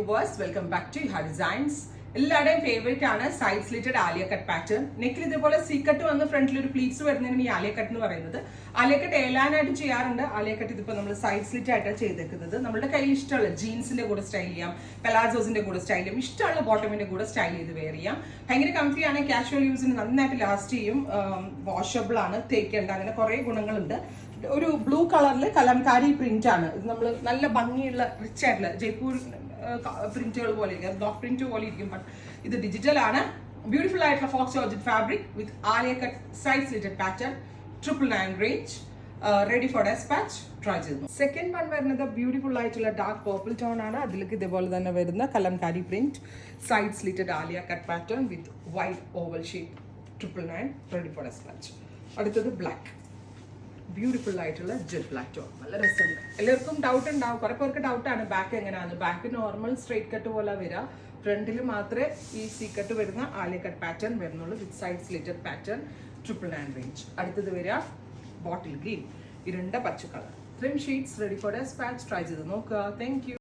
viewers, welcome back to Iha Designs. എല്ലാവരുടെയും favourite ആണ് side slitted Alia cut pattern. നെക്കിൽ ഇതേപോലെ സീ കട്ട് വന്ന് ഫ്രണ്ടിൽ ഒരു പ്ലീറ്റ്സ് വരുന്നതിന് ഈ ആലിയ കട്ട് എന്ന് പറയുന്നത്. ആലിയ കട്ട് ഏലാനായിട്ട് ചെയ്യാറുണ്ട്. ആലിയ കട്ട് ഇതിപ്പോൾ നമ്മൾ സൈഡ് സ്ലിറ്റ് ആയിട്ടാണ് ചെയ്തേക്കുന്നത്. നമ്മുടെ കയ്യിൽ ഇഷ്ടമുള്ള ജീൻസിന്റെ കൂടെ സ്റ്റൈൽ ചെയ്യാം, പെലാസോസിന്റെ കൂടെ സ്റ്റൈൽ ചെയ്യാം, ഇഷ്ടമുള്ള ബോട്ടമിന്റെ കൂടെ സ്റ്റൈൽ ചെയ്ത് വെയർ ചെയ്യാം. ഭയങ്കര കംഫിയാണ്, കാഷ്വൽ യൂസിന് നന്നായിട്ട് ലാസ്റ്റ് ചെയ്യും, വാഷബിൾ ആണ്, തേക്കേണ്ട, അങ്ങനെ കുറെ ഗുണങ്ങളുണ്ട്. ഒരു ബ്ലൂ കളറിൽ കലംകാരി പ്രിന്റ് ആണ് ഇത്. നമ്മൾ നല്ല ഭംഗിയുള്ള റിച്ച് ആയിട്ടുള്ള ജയ്പൂർ പ്രിന്റുകൾ പോലെ ഇരിക്കും, ബ്ലോക്ക് പ്രിന്റ് പോലെ ഇരിക്കും. ബട്ട് ഇത് ഡിജിറ്റൽ ആണ്. ബ്യൂട്ടിഫുൾ ആയിട്ടുള്ള faux georgette fabric with Alia cut side slitted pattern, 999 range, ready for dispatch. Try ചെയ്തു. സെക്കൻഡ് വൺ വരുന്നത് ബ്യൂട്ടിഫുൾ ആയിട്ടുള്ള ഡാർക്ക് പർപ്പിൾ ടോൺ ആണ്. അതിലേക്ക് ഇതേപോലെ തന്നെ വരുന്ന kalamkari print side slitted Alia cut pattern with white oval shape, 999 ready for dispatch. അടുത്തത് black, beautiful ആയിട്ടുള്ള ജെറ്റ് ബ്ലാക്ക് ടോൺ. നല്ല രസമുണ്ട്. എല്ലാവർക്കും ഡൗട്ട് ഉണ്ടാവും, കുറെ പേർക്ക് ഡൗട്ടാണ് ബാക്ക് എങ്ങനെയാണ്. ബാക്ക് നോർമൽ സ്ട്രെയിറ്റ് കട്ട് പോലെ വരിക, ഫ്രണ്ടിൽ മാത്രമേ ഈ സീ കട്ട് വരുന്ന ആലിയ കട്ട് പാറ്റേൺ വരുന്നുള്ളൂ with side slitted pattern, 999 range. അടുത്തത് വരിക ബോട്ടിൽ ഗ്രീൻ, ഇരുണ്ട പച്ച colour. 3 shades ready for dispatch. Try ചെയ്ത് നോക്കുക. Thank U.